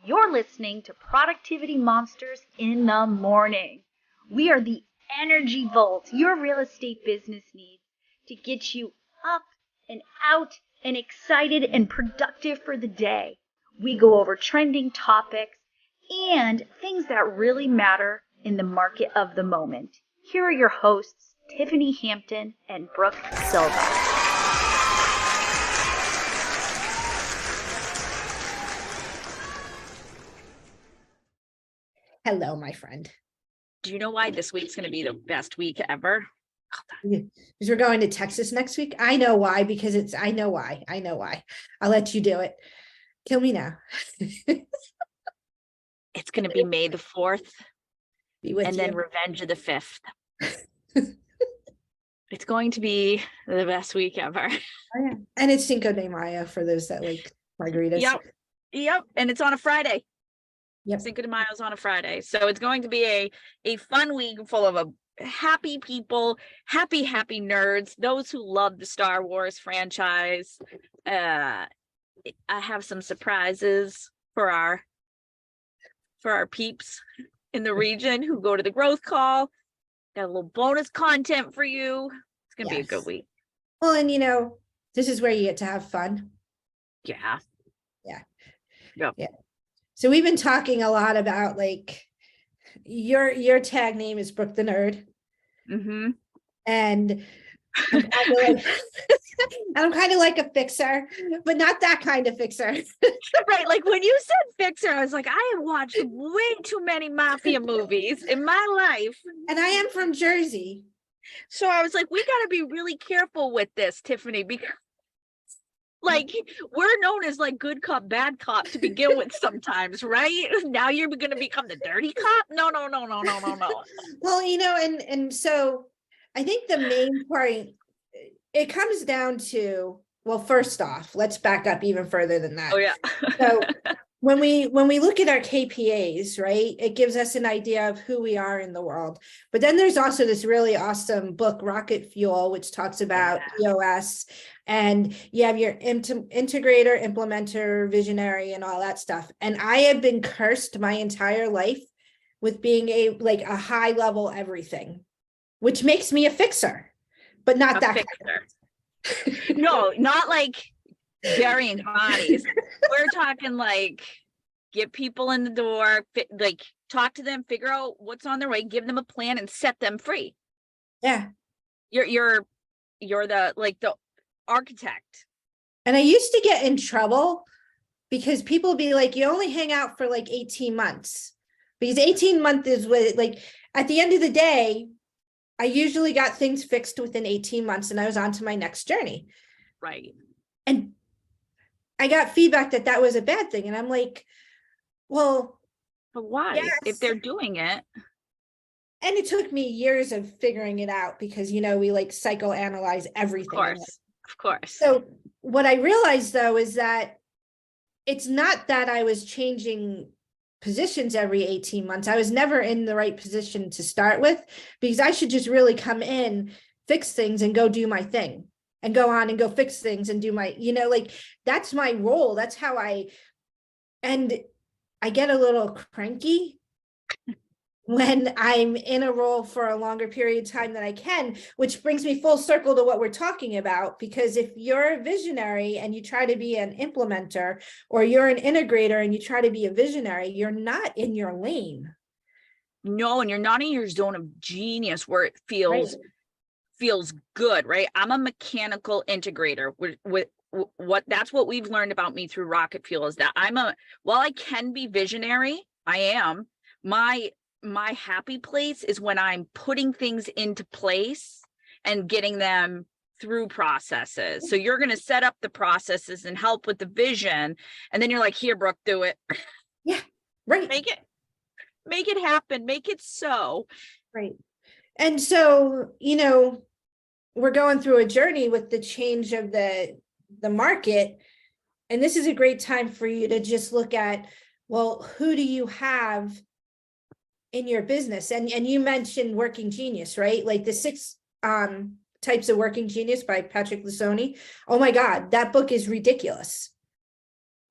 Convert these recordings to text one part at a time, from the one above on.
You're listening to Productivity Monsters in the Morning. We are the energy volt your real estate business needs to get you up and out and excited and productive for the day. We go over trending topics and things that really matter in the market of the moment. Here are your hosts, Tiffany Hampton and Brooke Silva. Hello, my friend. Do you know why this week's going to be the best week ever? Because we're going to Texas next week. I know why, because I know why. I'll let you do it. Kill me now. It's going to be May the 4th and then Revenge of the 5th. It's going to be the best week ever. Oh, yeah. And it's Cinco de Mayo for those that like margaritas. Yep. And it's on a Friday. Yep. Cinco de Mayo is on a Friday. So it's going to be a fun week full of happy people, happy nerds, those who love the Star Wars franchise. I have some surprises for our peeps in the region who go to the growth call. Got a little bonus content for you. It's going to be a good week. Well, and this is where you get to have fun. Yeah. Yep. Yeah. So we've been talking a lot about like your tag name is Brooke the Nerd. Mm-hmm. And I'm kind of like a fixer, but not that kind of fixer. Right. Like when you said fixer, I was like, I have watched way too many mafia movies in my life. And I am from Jersey. So I was like, we got to be really careful with this, Tiffany, because like we're known as like good cop, bad cop to begin with sometimes, right? Now you're going to become the dirty cop? No. Well, and so I think the main part, it comes down to, well, first off, let's back up even further than that. Oh, yeah. So when we look at our KPAs, right, it gives us an idea of who we are in the world. But then there's also this really awesome book, Rocket Fuel, which talks about EOS, and you have your integrator, implementer, visionary, and all that stuff. And I have been cursed my entire life with being a high level everything, which makes me a fixer, but not that fixer. No, not like burying bodies. We're talking like get people in the door, like talk to them, figure out what's on their way, give them a plan, and set them free. Yeah, you're the architect. And I used to get in trouble because people be like, you only hang out for like 18 months, because 18 months is what, like, at the end of the day, I usually got things fixed within 18 months and I was on to my next journey. Right. And I got feedback that was a bad thing. And I'm like, well, but why? Yes. If they're doing it. And it took me years of figuring it out because, we like psychoanalyze everything. Of course. So what I realized though, is that it's not that I was changing positions every 18 months. I was never in the right position to start with, because I should just really come in, fix things and go do my thing and go on and go fix things and do my, that's my role. That's how and I get a little cranky when I'm in a role for a longer period of time than I can, which brings me full circle to what we're talking about. Because if you're a visionary and you try to be an implementer, or you're an integrator and you try to be a visionary, you're not in your lane. No, and you're not in your zone of genius where it feels good, right? I'm a mechanical integrator with that's what we've learned about me through Rocket Fuel, is that while I can be visionary, I am my happy place is when I'm putting things into place and getting them through processes. So you're going to set up the processes and help with the vision. And then you're like, here, Brooke, do it. Yeah. Right. Make it happen. Make it so. Right. And so, we're going through a journey with the change of the market. And this is a great time for you to just look at, well, who do you have in your business? And you mentioned Working Genius, right? Like the 6 Types of Working Genius by Patrick Lencioni. Oh my God, that book is ridiculous.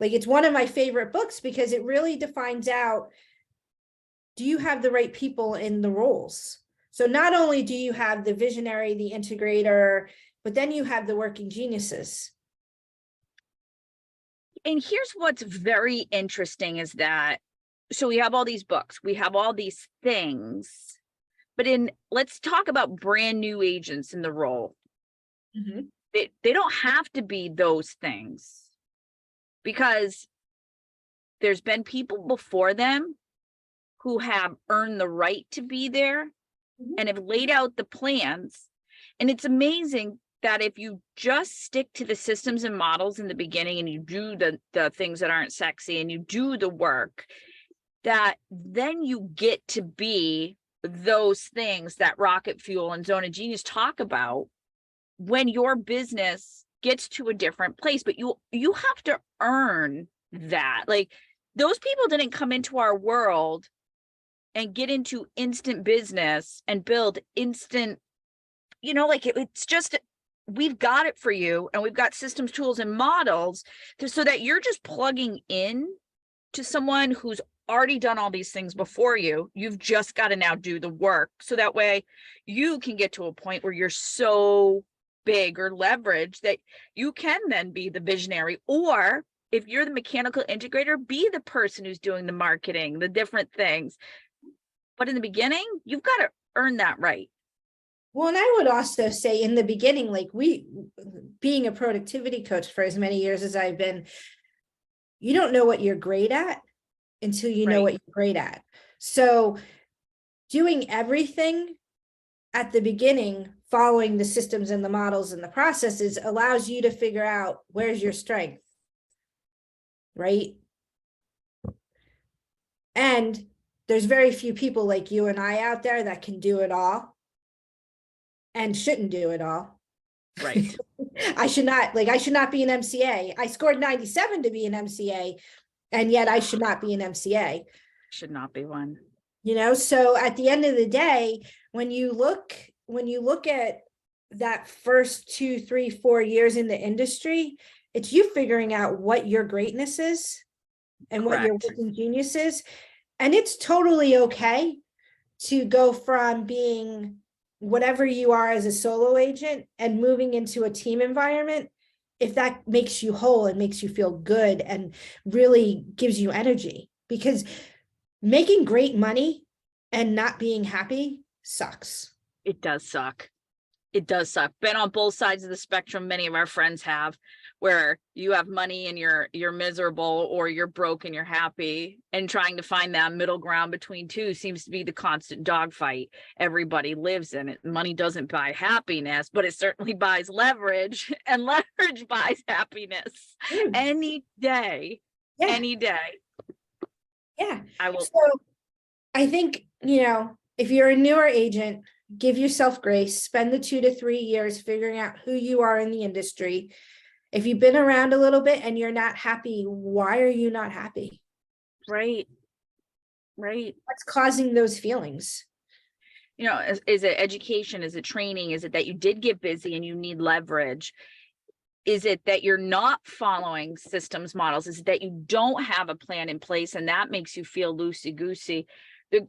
Like, it's one of my favorite books because it really defines out, do you have the right people in the roles? So not only do you have the visionary, the integrator, but then you have the working geniuses. And here's what's very interesting is that, so we have all these books, we have all these things, but let's talk about brand new agents in the role. Mm-hmm. They don't have to be those things, because there's been people before them who have earned the right to be there and have laid out the plans. And it's amazing that if you just stick to the systems and models in the beginning and you do the things that aren't sexy and you do the work, that then you get to be those things that Rocket Fuel and Zone of Genius talk about when your business gets to a different place. But you have to earn that. Like, those people didn't come into our world and get into instant business and build instant, like it's just, we've got it for you, and we've got systems, tools, and models so that you're just plugging in to someone who's already done all these things before you. You've just got to now do the work, so that way you can get to a point where you're so big or leveraged that you can then be the visionary. Or if you're the mechanical integrator, be the person who's doing the marketing, the different things. But in the beginning, you've got to earn that right. Well, and I would also say in the beginning, like, being a productivity coach for as many years as I've been, you don't know what you're great at until you know what you're great at. So doing everything at the beginning, following the systems and the models and the processes, allows you to figure out where's your strength, right? And there's very few people like you and I out there that can do it all and shouldn't do it all. Right. I should not be an MCA. I scored 97 to be an MCA, and yet I should not be an MCA. Should not be one. So at the end of the day, when you look at that first 2, 3, 4 years in the industry, it's you figuring out what your greatness is and what your working genius is. And it's totally okay to go from being whatever you are as a solo agent and moving into a team environment, if that makes you whole and makes you feel good and really gives you energy. Because making great money and not being happy sucks. It does suck. It does suck. Been on both sides of the spectrum. Many of our friends have, where you have money and you're miserable, or you're broke and you're happy, and trying to find that middle ground between two seems to be the constant dogfight everybody lives in. It money doesn't buy happiness, but it certainly buys leverage, and leverage buys happiness any day. Any day. Yeah. I will. So I think, if you're a newer agent, give yourself grace, spend the 2 to 3 years figuring out who you are in the industry. If you've been around a little bit and you're not happy, why are you not happy? Right. What's causing those feelings? Is it education? Is it training? Is it that you did get busy and you need leverage? Is it that you're not following systems models? Is it that you don't have a plan in place and that makes you feel loosey-goosey?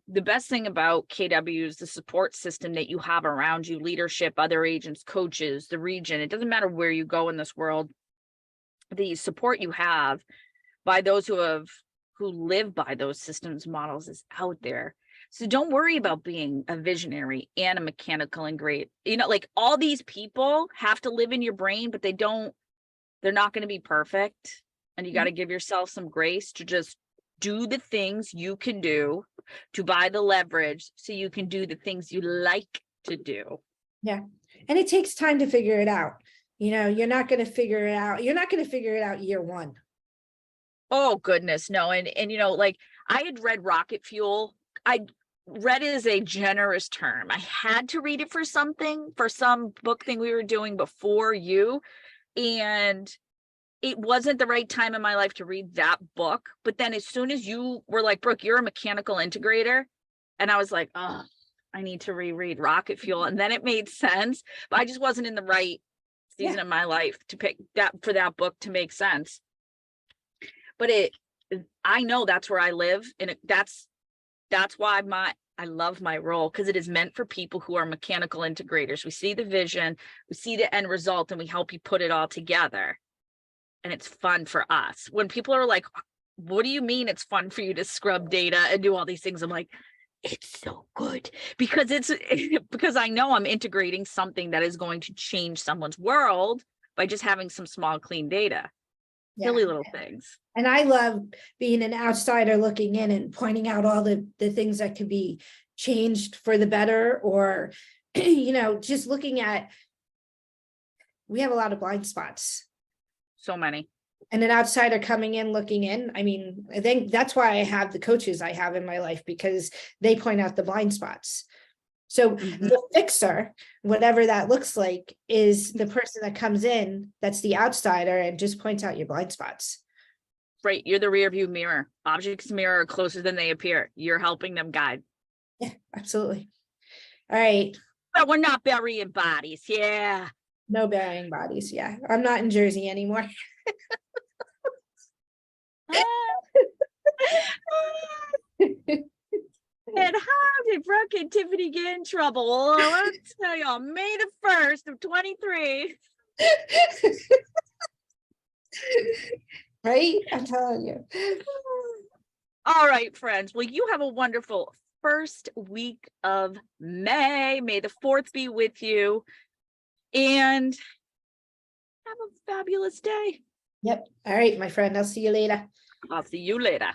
The best thing about KW is the support system that you have around you, leadership, other agents, coaches, the region. It doesn't matter where you go in this world. The support you have by those who live by those systems models is out there. So don't worry about being a visionary and a mechanical and great. Like, all these people have to live in your brain, but they're not going to be perfect. And you got to give yourself some grace to just do the things you can do, to buy the leverage so you can do the things you like to do. Yeah. And it takes time to figure it out. You're not going to figure it out. You're not going to figure it out year one. Oh, goodness. No. And like, I had read Rocket Fuel. I read it as a generous term. I had to read it for some book thing we were doing before you. And it wasn't the right time in my life to read that book. But then as soon as you were like, Brooke, you're a mechanical integrator. And I was like, oh, I need to reread Rocket Fuel. And then it made sense, but I just wasn't in the right season of my life to pick that book to make sense. but I know that's where I live. And that's why I love my role, because it is meant for people who are mechanical integrators. We see the vision, we see the end result, and we help you put it all together. And it's fun for us. When people are like, what do you mean it's fun for you to scrub data and do all these things? I'm like, it's so good, because because I know I'm integrating something that is going to change someone's world by just having some small, clean data. Silly little things. And I love being an outsider looking in and pointing out all the things that could be changed for the better, or, just looking at, we have a lot of blind spots. So many. And an outsider coming in, looking in. I mean, I think that's why I have the coaches I have in my life, because they point out the blind spots. So the fixer, whatever that looks like, is the person that comes in, that's the outsider, and just points out your blind spots. Right. You're the rear view mirror. Objects mirror are closer than they appear. You're helping them guide. Yeah, absolutely. All right. But we're not burying bodies. Yeah. No burying bodies. Yeah. I'm not in Jersey anymore. And how did Brooke and Tiffany get in trouble? Well, let's tell you, on May the 1st of 23. Right? I'm telling you. All right, friends. Well, you have a wonderful first week of May. May the 4th be with you. And have a fabulous day. Yep. All right, my friend. I'll see you later. I'll see you later.